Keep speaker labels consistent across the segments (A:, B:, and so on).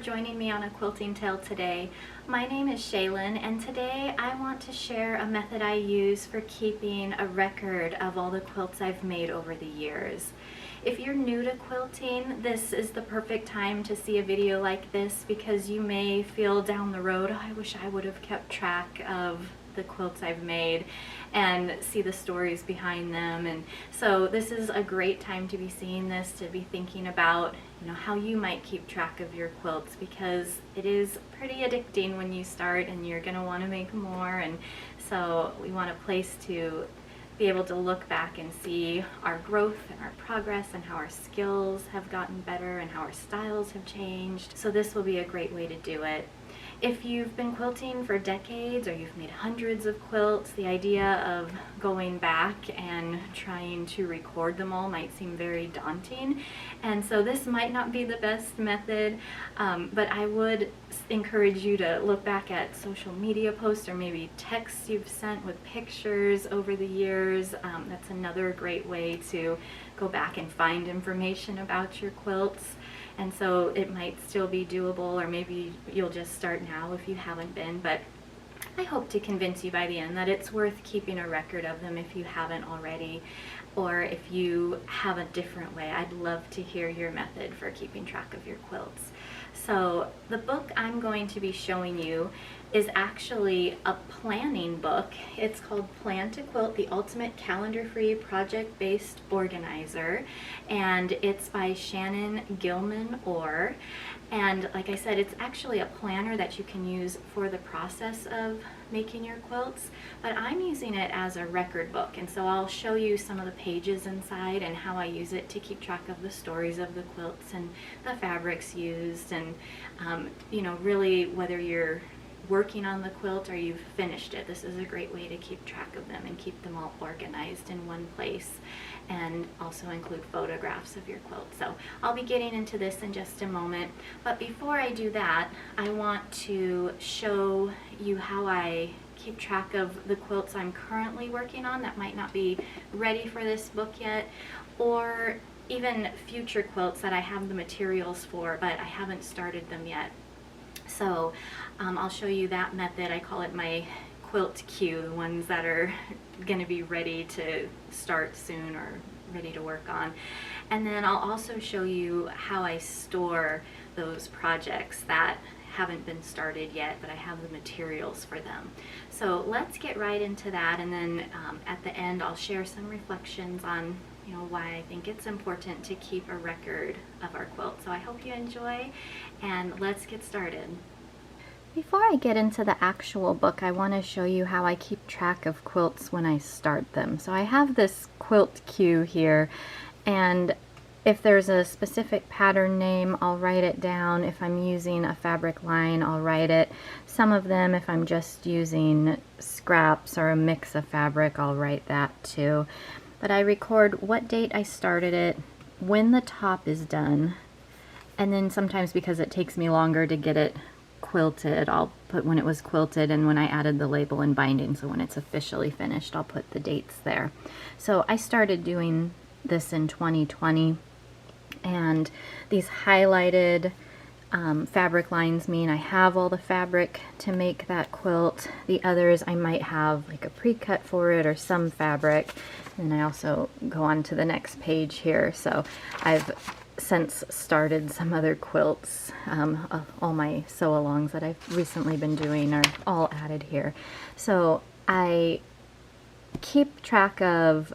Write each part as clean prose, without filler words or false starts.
A: joining me on a quilting tale today. My name is Shaylin, and today I want to share a method I use for keeping a record of all the quilts I've made over the years. If you're new to quilting, this is the perfect time to see a video like this because you may feel down the road, oh, I wish I would have kept track of the quilts I've made and see the stories behind them. And so this is a great time to be seeing this, to be thinking about how you might keep track of your quilts, because it is pretty addicting when you start and you're going to want to make more. And so we want a place to be able to look back and see our growth and our progress and how our skills have gotten better and how our styles have changed. So this will be a great way to do it. If you've been quilting for decades or you've made hundreds of quilts, the idea of going back and trying to record them all might seem very daunting. And so this might not be the best method, but I would encourage you to look back at social media posts or maybe texts you've sent with pictures over the years. That's another great way to go back and find information about your quilts. And so it might still be doable, or maybe you'll just start now if you haven't been, but I hope to convince you by the end that it's worth keeping a record of them if you haven't already, or if you have a different way. I'd love to hear your method for keeping track of your quilts. So the book I'm going to be showing you is actually a planning book. It's called Plan to Quilt, the Ultimate Calendar-Free Project-Based Organizer, and it's by Shannon Gilman-Orr. And like I said, it's actually a planner that you can use for the process of making your quilts, but I'm using it as a record book, and so I'll show you some of the pages inside and how I use it to keep track of the stories of the quilts and the fabrics used, and really whether you're working on the quilt or you've finished it, this is a great way to keep track of them and keep them all organized in one place, and also include photographs of your quilt. So I'll be getting into this in just a moment, but before I do that, I want to show you how I keep track of the quilts I'm currently working on that might not be ready for this book yet, or even future quilts that I have the materials for but I haven't started them yet. So I'll show you that method. I call it my quilt queue, the ones that are going to be ready to start soon or ready to work on. And then I'll also show you how I store those projects that haven't been started yet, but I have the materials for them. So let's get right into that, and then at the end I'll share some reflections on why I think it's important to keep a record of our quilt. So I hope you enjoy, and let's get started. Before I get into the actual book, I want to show you how I keep track of quilts when I start them. So I have this quilt queue here, and if there's a specific pattern name, I'll write it down. If I'm using a fabric line, I'll write it. Some of them, if I'm just using scraps or a mix of fabric, I'll write that too. But I record what date I started it, when the top is done, and then sometimes, because it takes me longer to get it quilted, I'll put when it was quilted and when I added the label and binding, so when it's officially finished I'll put the dates there. So I started doing this in 2020, and these highlighted fabric lines mean I have all the fabric to make that quilt. The others, I might have like a pre-cut for it or some fabric. And I also go on to the next page here. So I've since started some other quilts. All my sew-alongs that I've recently been doing are all added here. So I keep track of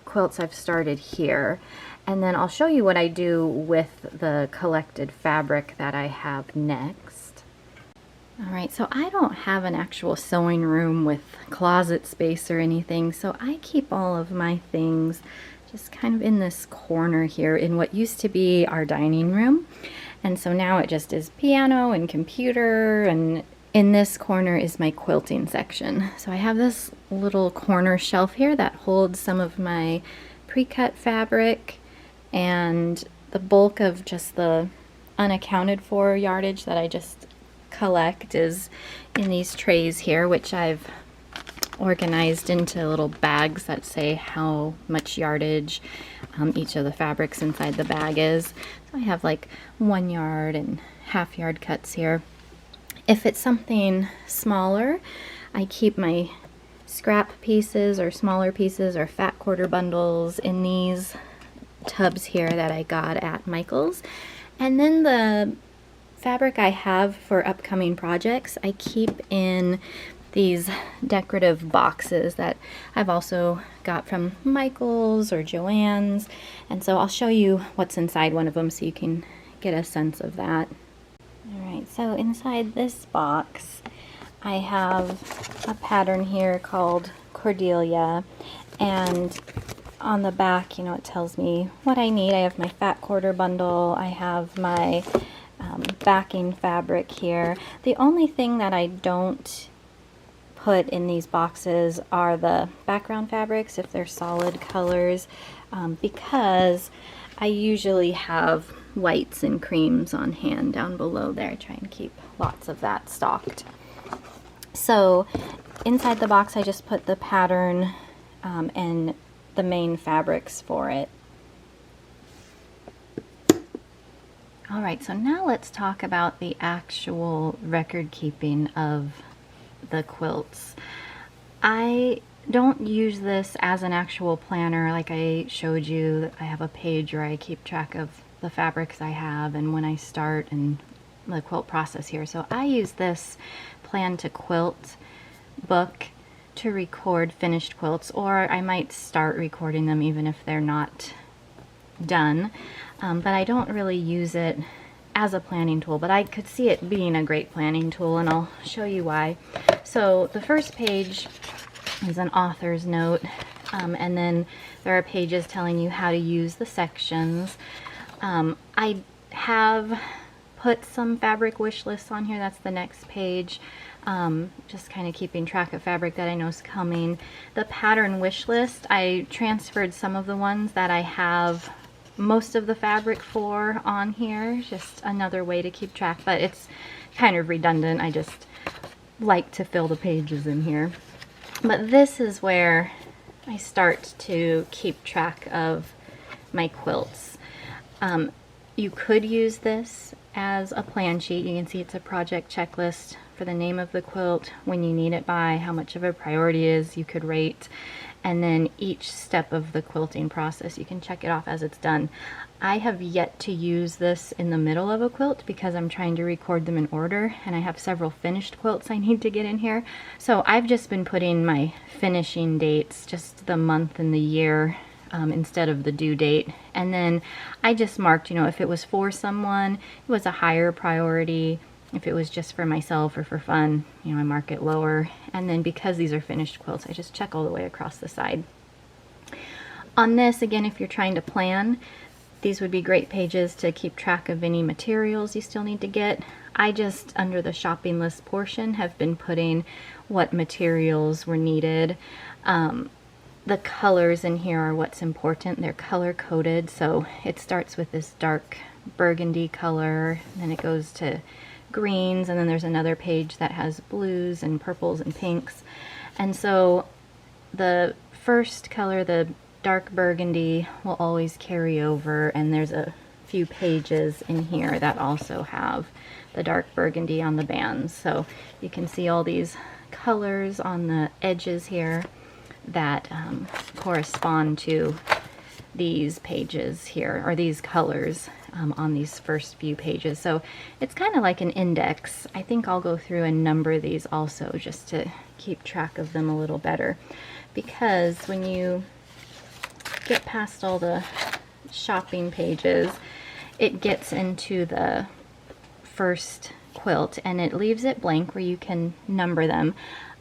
A: quilts I've started here, and then I'll show you what I do with the collected fabric that I have next. Alright, so I don't have an actual sewing room with closet space or anything, so I keep all of my things just kind of in this corner here in what used to be our dining room. And so now it just is piano and computer, and in this corner is my quilting section. So I have this little corner shelf here that holds some of my pre-cut fabric, and the bulk of just the unaccounted for yardage that I just collect is in these trays here, which I've organized into little bags that say how much yardage each of the fabrics inside the bag is. So I have like 1 yard and half yard cuts here. If it's something smaller, I keep my scrap pieces or smaller pieces or fat quarter bundles in these tubs here that I got at Michael's. And then the fabric I have for upcoming projects, I keep in these decorative boxes that I've also got from Michael's or Joann's. And so I'll show you what's inside one of them so you can get a sense of that. Alright, so inside this box I have a pattern here called Cordelia, and on the back, you know, it tells me what I need. I have my fat quarter bundle, I have my backing fabric here. The only thing that I don't put in these boxes are the background fabrics if they're solid colors, because I usually have whites and creams on hand down below there. I try and keep lots of that stocked. So inside the box I just put the pattern and the main fabrics for it. Alright, so now let's talk about the actual record keeping of the quilts. I don't use this as an actual planner like I showed you. I have a page where I keep track of the fabrics I have and when I start and the quilt process here. So I use this Plan to Quilt book to record finished quilts, or I might start recording them even if they're not done. But I don't really use it as a planning tool, but I could see it being a great planning tool, and I'll show you why. So the first page is an author's note, and then there are pages telling you how to use the sections. I have put some fabric wish lists on here. That's the next page. Just kind of keeping track of fabric that I know is coming. The pattern wish list, I transferred some of the ones that I have most of the fabric for on here. Just another way to keep track, but it's kind of redundant. I just like to fill the pages in here. But this is where I start to keep track of my quilts. You could use this as a plan sheet. You can see it's a project checklist for the name of the quilt, when you need it by, how much of a priority is, you could rate, and then each step of the quilting process, you can check it off as it's done. I have yet to use this in the middle of a quilt because I'm trying to record them in order, and I have several finished quilts I need to get in here. So I've just been putting my finishing dates, just the month and the year, instead of the due date. And then I just marked, you know, if it was for someone, it was a higher priority. If it was just for myself or for fun, you know, I mark it lower. And then because these are finished quilts, I just check all the way across the side. On this, again, if you're trying to plan, these would be great pages to keep track of any materials you still need to get. I just, under the shopping list portion, have been putting what materials were needed. The colors in here are what's important. They're color coded, so it starts with this dark burgundy color, then it goes to greens, and then there's another page that has blues and purples and pinks. And so the first color, the dark burgundy, will always carry over, and there's a few pages in here that also have the dark burgundy on the bands. So you can see all these colors on the edges here that correspond to these pages here, or these colors on these first few pages. So it's kind of like an index. I think I'll go through and number these also just to keep track of them a little better, because when you get past all the shopping pages, it gets into the first quilt and it leaves it blank where you can number them.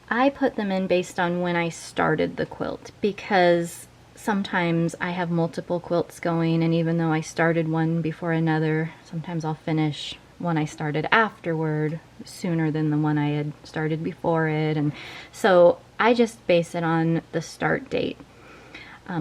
A: I put them in based on when I started the quilt, because sometimes I have multiple quilts going, and even though I started one before another, sometimes I'll finish one I started afterward sooner than the one I had started before it, and so I just base it on the start date.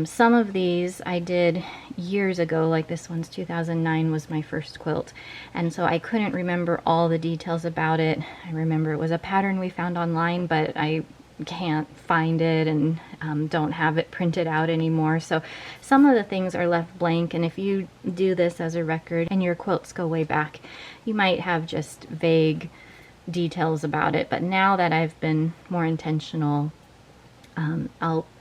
A: Some of these I did years ago, like this one's 2009 was my first quilt, and so I couldn't remember all the details about it. I remember it was a pattern we found online, but I can't find it and don't have it printed out anymore. So some of the things are left blank, and if you do this as a record and your quilts go way back, you might have just vague details about it. But now that I've been more intentional,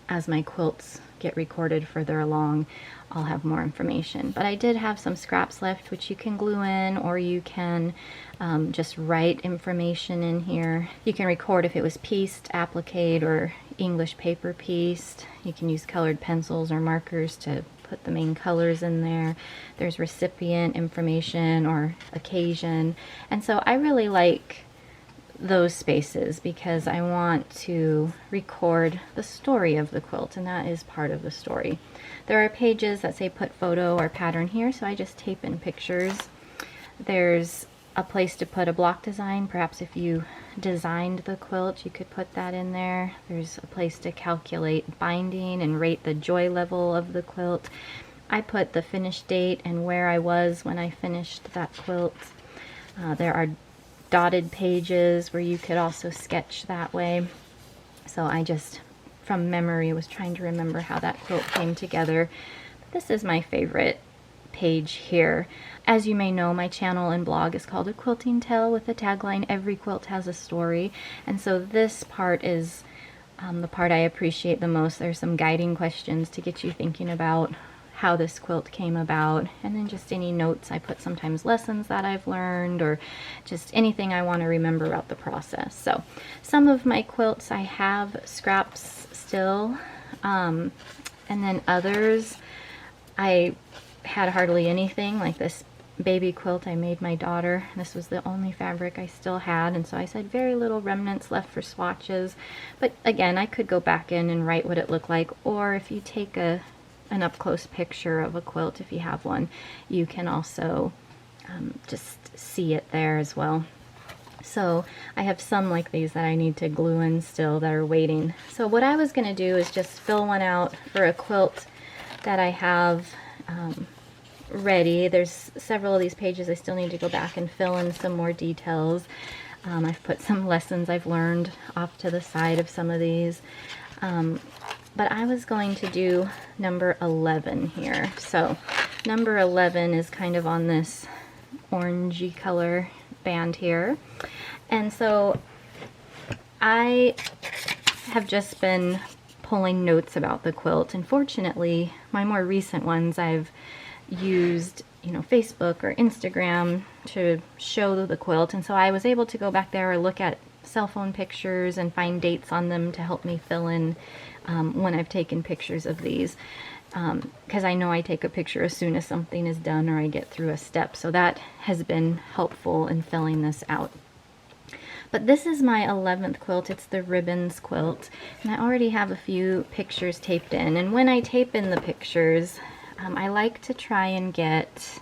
A: as my quilts get recorded further along, I'll have more information. But I did have some scraps left, which you can glue in, or you can just write information in here. You can record if it was pieced, applique, or English paper pieced. You can use colored pencils or markers to put the main colors in there. There's recipient information or occasion. And so I really like those spaces because I want to record the story of the quilt, and that is part of the story. There are pages that say put photo or pattern here, so I just tape in pictures. There's a place to put a block design. Perhaps if you designed the quilt, you could put that in there. There's a place to calculate binding and rate the joy level of the quilt. I put the finish date and where I was when I finished that quilt. There are dotted pages where you could also sketch that way. So I just, from memory, was trying to remember how that quilt came together. This is my favorite page here. As you may know, my channel and blog is called A Quilting Tale with the tagline, "Every quilt has a story." And so this part is the part I appreciate the most. There's some guiding questions to get you thinking about how this quilt came about, and then just any notes. I put sometimes lessons that I've learned or just anything I want to remember about the process. So some of my quilts I have scraps still, and then others I had hardly anything. Like this baby quilt I made my daughter. This was the only fabric I still had, and so I said very little remnants left for swatches. But again, I could go back in and write what it looked like, or if you take an up-close picture of a quilt, if you have one, you can also just see it there as well. So I have some like these that I need to glue in still that are waiting. So what I was going to do is just fill one out for a quilt that I have ready. There's several of these pages I still need to go back and fill in some more details. I've put some lessons I've learned off to the side of some of these. But I was going to do number 11 here. So number 11 is kind of on this orangey color band here. And so I have just been pulling notes about the quilt, and fortunately my more recent ones I've used, Facebook or Instagram to show the quilt, and so I was able to go back there or look at cell phone pictures and find dates on them to help me fill in when I've taken pictures of these, because I know I take a picture as soon as something is done or I get through a step, so that has been helpful in filling this out. But this is my 11th quilt. It's the ribbons quilt, and I already have a few pictures taped in, and when I tape in the pictures, I like to try and get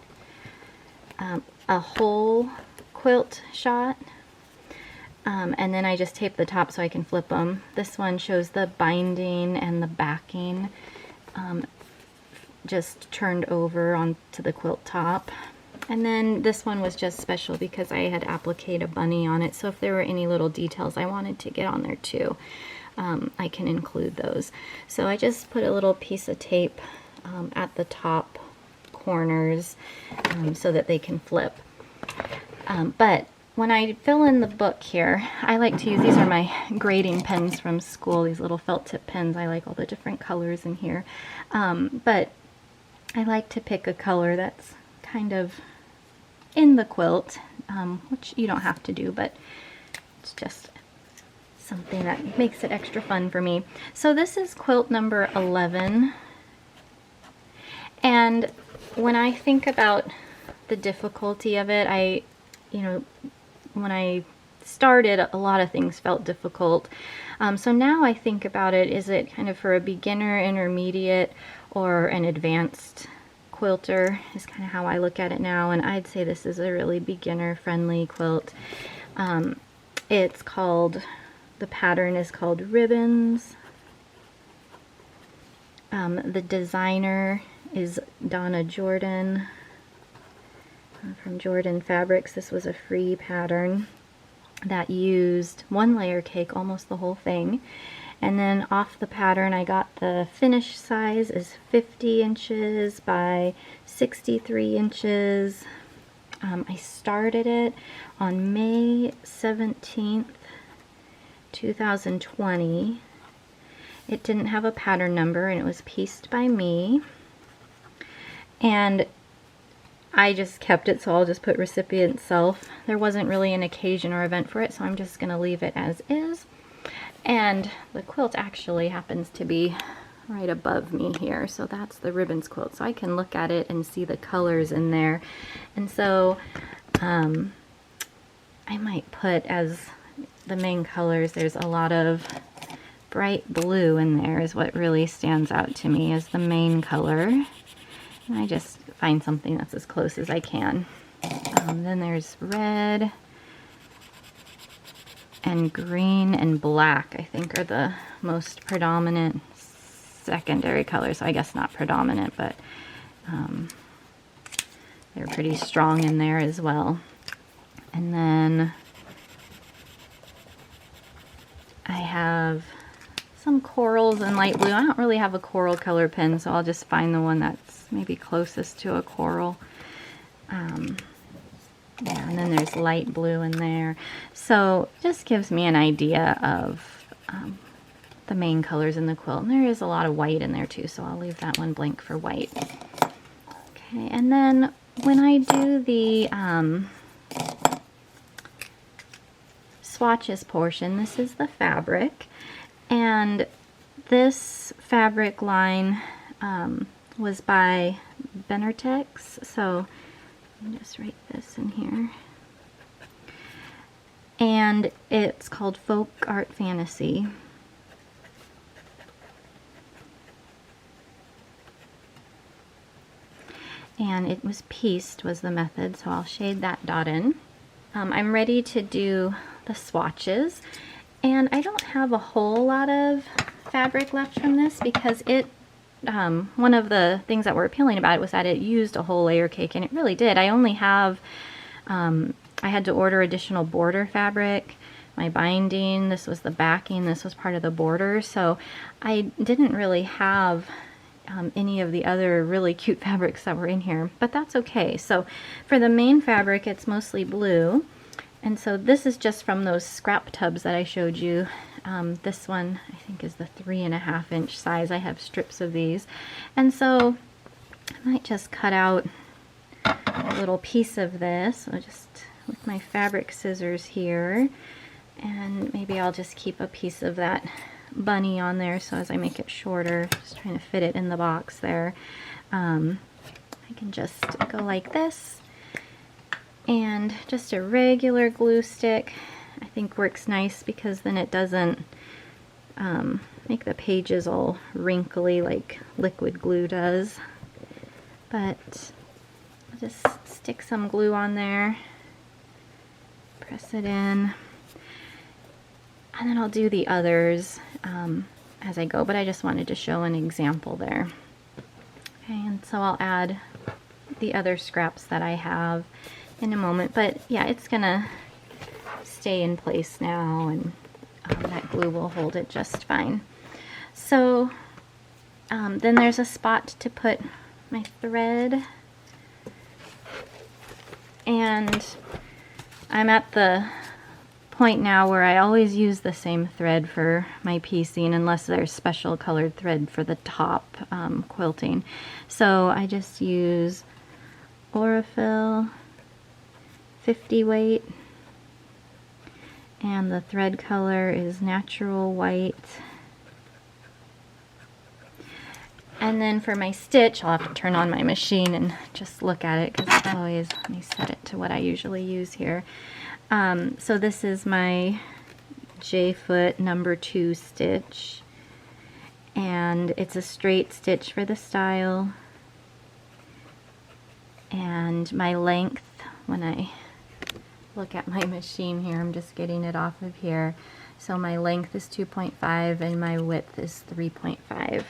A: a whole quilt shot. And then I just tape the top so I can flip them. This one shows the binding and the backing just turned over onto the quilt top. And then this one was just special because I had appliqued a bunny on it, so if there were any little details I wanted to get on there too, I can include those. So I just put a little piece of tape at the top corners so that they can flip. But when I fill in the book here, I like to use, these are my grading pens from school, these little felt tip pens. I like all the different colors in here. But I like to pick a color that's kind of in the quilt, which you don't have to do, but it's just something that makes it extra fun for me. So this is quilt number 11. And when I think about the difficulty of it, when I started, a lot of things felt difficult. So now I think about it, is it kind of for a beginner, intermediate, or an advanced quilter is kind of how I look at it now, and I'd say this is a really beginner-friendly quilt. It's called, the pattern is called Ribbons. The designer is Donna Jordan from Jordan Fabrics. This was a free pattern. that used 1-layer cake, almost the whole thing. And then off the pattern, I got the finished size is 50 inches by 63 inches. I started it on May 17th, 2020. It didn't have a pattern number, and it was pieced by me. And I just kept it, so I'll just put recipient self. There wasn't really an occasion or event for it, so I'm just going to leave it as is. And the quilt actually happens to be right above me here, so that's the ribbons quilt, so I can look at it and see the colors in there. And so I might put as the main colors, there's a lot of bright blue in there is what really stands out to me as the main color. And I just find something that's as close as I can. Then there's red and green and black, I think, are the most predominant secondary colors. So I guess not predominant, but they're pretty strong in there as well. And then I have some corals and light blue. I don't really have a coral color pen, so I'll just find the one that's maybe closest to a coral. Yeah, and then there's light blue in there. So it just gives me an idea of the main colors in the quilt. And there is a lot of white in there too, so I'll leave that one blank for white. Okay, and then when I do the swatches portion, this is the fabric. And this fabric line was by Benertex, so let me just write this in here. And it's called Folk Art Fantasy. And it was pieced was the method, so I'll shade that dot in. I'm ready to do the swatches, and I don't have a whole lot of fabric left from this because it one of the things that were appealing about it was that it used a whole layer cake, and it really did. I only have, I had to order additional border fabric, my binding, this was the backing, this was part of the border, so I didn't really have any of the other really cute fabrics that were in here, but that's okay. So for the main fabric, it's mostly blue, and so this is just from those scrap tubs that I showed you. This one I think is the 3.5 inch size. I have strips of these, and so I might just cut out a little piece of this. So just with my fabric scissors here, and maybe I'll just keep a piece of that bunny on there, so as I make it shorter, just trying to fit it in the box there, I can just go like this, and just a regular glue stick I think works nice because then it doesn't make the pages all wrinkly like liquid glue does. But I'll just stick some glue on there, press it in, and then I'll do the others as I go, but I just wanted to show an example there. Okay, and so I'll add the other scraps that I have in a moment, but yeah, it's gonna stay in place now, and that glue will hold it just fine. So then there's a spot to put my thread, and I'm at the point now where I always use the same thread for my piecing unless there's special colored thread for the top quilting. So I just use Aurifil 50 weight, and the thread color is natural white. And then for my stitch, I'll have to turn on my machine and just look at it because it's always, let me set it to what I usually use here. So this is my J-foot number 2 stitch, and it's a straight stitch for the style, and my length, when I look at my machine here, I'm just getting it off of here, so my length is 2.5 and my width is 3.5.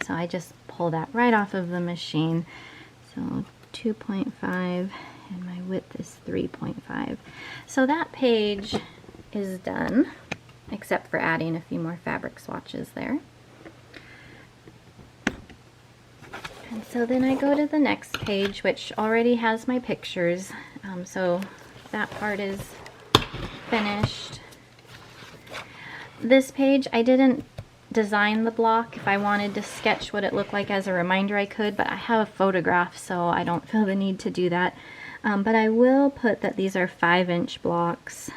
A: So I just pull that right off of the machine, so 2.5 and my width is 3.5. So that page is done, except for adding a few more fabric swatches there. And so then I go to the next page, which already has my pictures. So that part is finished. This page, I didn't design the block. If I wanted to sketch what it looked like as a reminder, I could, but I have a photograph, so I don't feel the need to do that. But I will put that these are 5-inch blocks.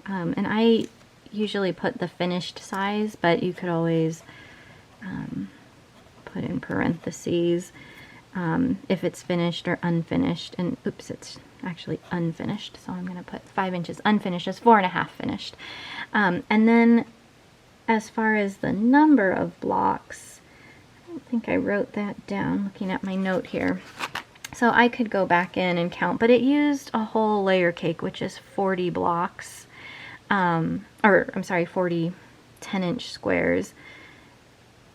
A: And I usually put the finished size, but you could always put in parentheses if it's finished or unfinished. And oops, it's actually unfinished, so I'm going to put 5 inches unfinished as 4.5 finished. And then as far as the number of blocks, I don't think I wrote that down looking at my note here. So I could go back in and count, but it used a whole layer cake, which is 40 blocks, or I'm sorry, 40 10-inch squares.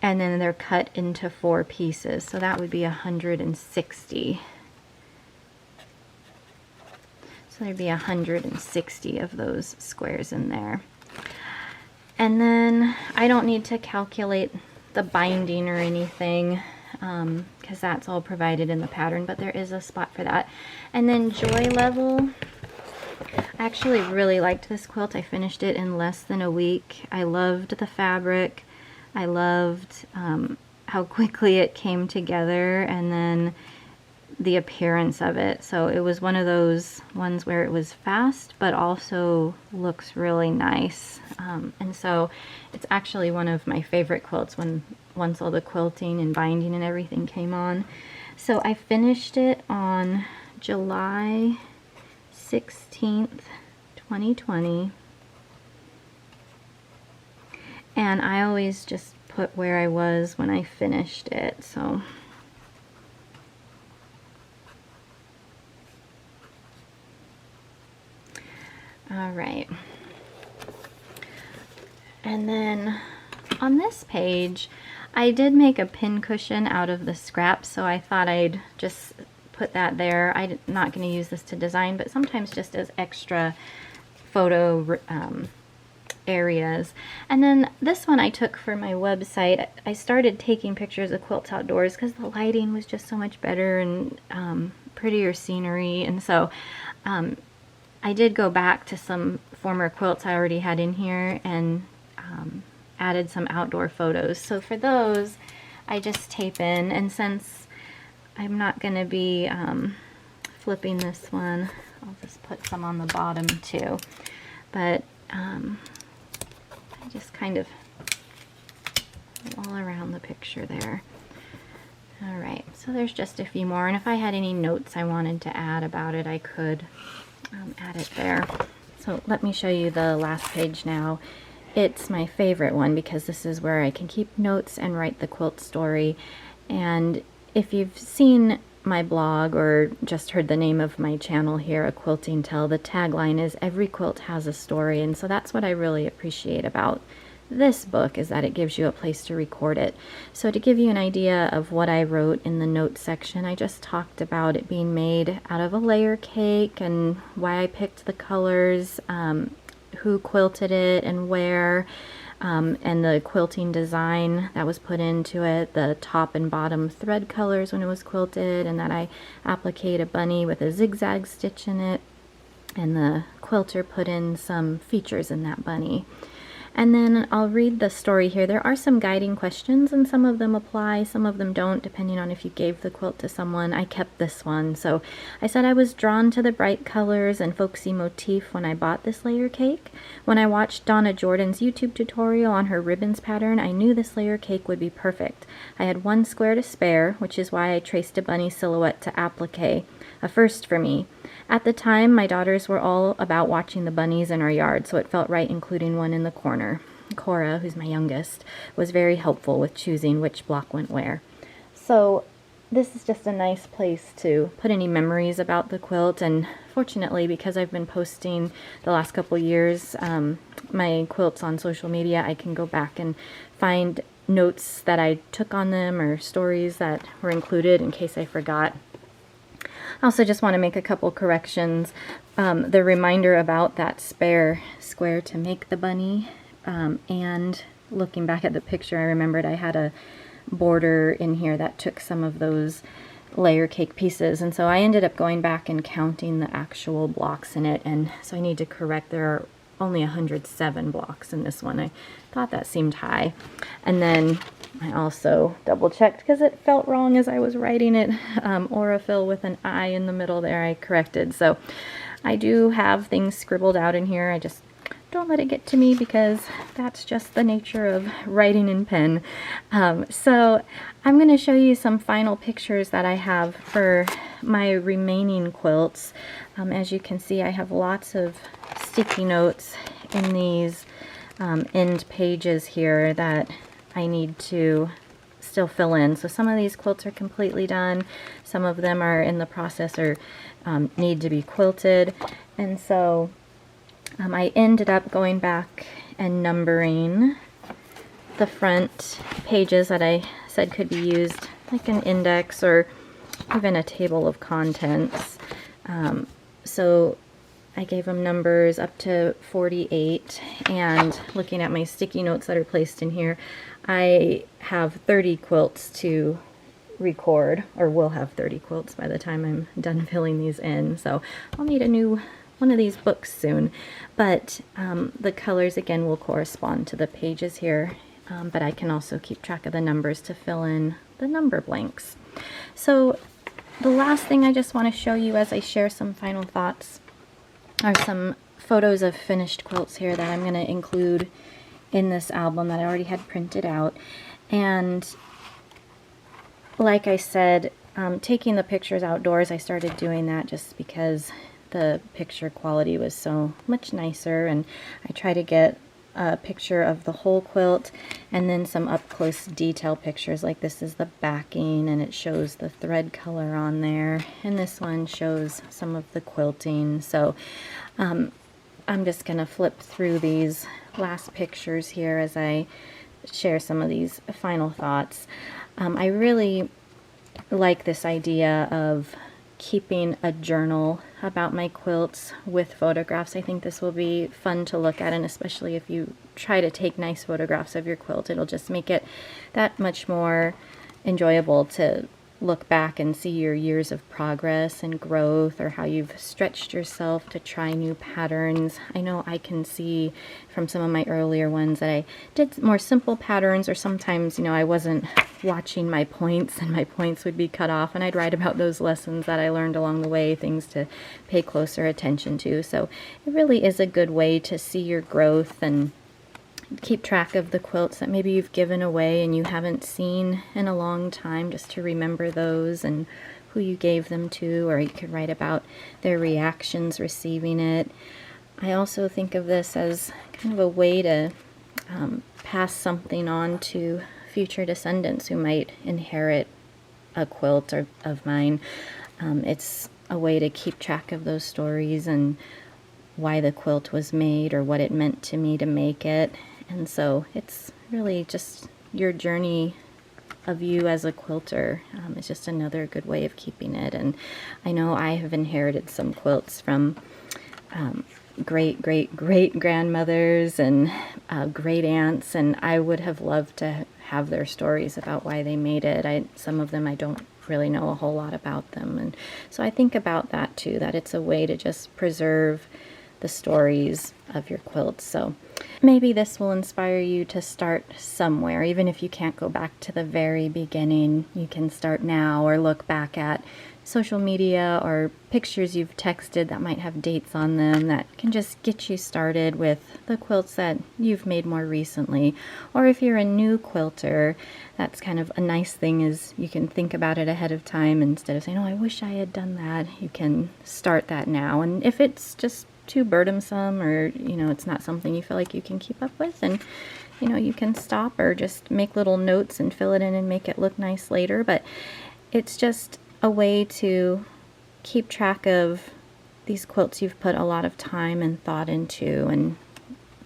A: And then they're cut into 4 pieces, so that would be 160. So there'd be 160 of those squares in there. And then I don't need to calculate the binding or anything, because that's all provided in the pattern, but there is a spot for that. And then joy level, I actually really liked this quilt. I finished it in less than a week. I loved the fabric. I loved how quickly it came together, and then the appearance of it. So it was one of those ones where it was fast but also looks really nice. And so it's actually one of my favorite quilts once all the quilting and binding and everything came on. So I finished it on July 16th, 2020. And I always just put where I was when I finished it, so. All right. And then on this page, I did make a pin cushion out of the scraps, so I thought I'd just put that there. I'm not going to use this to design, but sometimes just as extra photo areas. And then this one I took for my website. I started taking pictures of quilts outdoors because the lighting was just so much better and prettier scenery. And so I did go back to some former quilts I already had in here and added some outdoor photos. So for those, I just tape in, and since I'm not going to be flipping this one, I'll just put some on the bottom too. But I just kind of all around the picture there. Alright, so there's just a few more, and if I had any notes I wanted to add about it, I could add it there. So let me show you the last page now. It's my favorite one because this is where I can keep notes and write the quilt story. And if you've seen my blog or just heard the name of my channel here, A Quilting Tell, the tagline is "Every quilt has a story," and so that's what I really appreciate about this book, is that it gives you a place to record it. So to give you an idea of what I wrote in the notes section, I just talked about it being made out of a layer cake and why I picked the colors, who quilted it and where, and the quilting design that was put into it, the top and bottom thread colors when it was quilted, and that I appliqued a bunny with a zigzag stitch in it, and the quilter put in some features in that bunny. And then I'll read the story here. There are some guiding questions, and some of them apply, some of them don't, depending on if you gave the quilt to someone. I kept this one. So I said I was drawn to the bright colors and folksy motif when I bought this layer cake. When I watched Donna Jordan's YouTube tutorial on her ribbons pattern, I knew this layer cake would be perfect. I had one square to spare, which is why I traced a bunny silhouette to applique, a first for me. At the time, my daughters were all about watching the bunnies in our yard, so it felt right including one in the corner. Cora, who's my youngest, was very helpful with choosing which block went where. So this is just a nice place to put any memories about the quilt, and fortunately, because I've been posting the last couple years my quilts on social media, I can go back and find notes that I took on them or stories that were included in case I forgot. I also just want to make a couple corrections. The reminder about that spare square to make the bunny, and looking back at the picture, I remembered I had a border in here that took some of those layer cake pieces, and so I ended up going back and counting the actual blocks in it, and so I need to correct, there are only 107 blocks in this one. I thought that seemed high. And then I also double checked because it felt wrong as I was writing it. Aurafill with an I in the middle there, I corrected. So I do have things scribbled out in here. I just don't let it get to me because that's just the nature of writing in pen. So I'm going to show you some final pictures that I have for my remaining quilts. As you can see, I have lots of sticky notes in these end pages here that I need to still fill in. So some of these quilts are completely done. Some of them are in the process or need to be quilted. And so I ended up going back and numbering the front pages that I said could be used like an index or even a table of contents. So I gave them numbers up to 48, and looking at my sticky notes that are placed in here, I have 30 quilts to record, or will have 30 quilts by the time I'm done filling these in. So I'll need a new one of these books soon, but the colors again will correspond to the pages here, but I can also keep track of the numbers to fill in the number blanks. So the last thing I just want to show you as I share some final thoughts are some photos of finished quilts here that I'm going to include in this album that I already had printed out. And like I said, taking the pictures outdoors, I started doing that just because the picture quality was so much nicer, and I try to get a picture of the whole quilt and then some up close detail pictures, like this is the backing and it shows the thread color on there, and this one shows some of the quilting. So I'm just gonna flip through these last pictures here as I share some of these final thoughts. I really like this idea of keeping a journal about my quilts with photographs. I think this will be fun to look at, and especially if you try to take nice photographs of your quilt, it'll just make it that much more enjoyable to look back and see your years of progress and growth, or how you've stretched yourself to try new patterns. I know I can see from some of my earlier ones that I did more simple patterns, or sometimes, you know, I wasn't watching my points and my points would be cut off, and I'd write about those lessons that I learned along the way, things to pay closer attention to. So it really is a good way to see your growth and keep track of the quilts that maybe you've given away and you haven't seen in a long time, just to remember those and who you gave them to, or you could write about their reactions receiving it. I also think of this as kind of a way to pass something on to future descendants who might inherit a quilt of mine. It's a way to keep track of those stories and why the quilt was made, or what it meant to me to make it. And so it's really just your journey of you as a quilter. It's just another good way of keeping it. And I know I have inherited some quilts from great grandmothers and great aunts, and I would have loved to have their stories about why they made it. Some of them I don't really know a whole lot about them, and so I think about that too, that it's a way to just preserve the stories of your quilts. So maybe this will inspire you to start somewhere. Even if you can't go back to the very beginning, you can start now, or look back at social media or pictures you've texted that might have dates on them that can just get you started with the quilts that you've made more recently. Or if you're a new quilter, that's kind of a nice thing, is you can think about it ahead of time instead of saying, oh, I wish I had done that. You can start that now. And if it's just too burdensome, or you know, it's not something you feel like you can keep up with, and you know, you can stop or just make little notes and fill it in and make it look nice later. But it's just a way to keep track of these quilts you've put a lot of time and thought into, and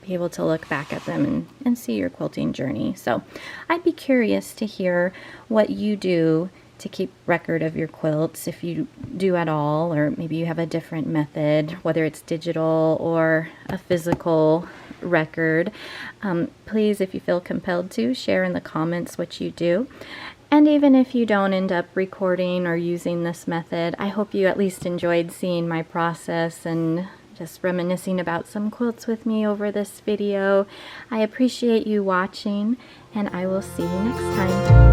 A: be able to look back at them and see your quilting journey. So I'd be curious to hear what you do to keep record of your quilts, if you do at all, or maybe you have a different method, whether it's digital or a physical record. Please, if you feel compelled to, share in the comments what you do. And even if you don't end up recording or using this method, I hope you at least enjoyed seeing my process and just reminiscing about some quilts with me over this video. I appreciate you watching, and I will see you next time.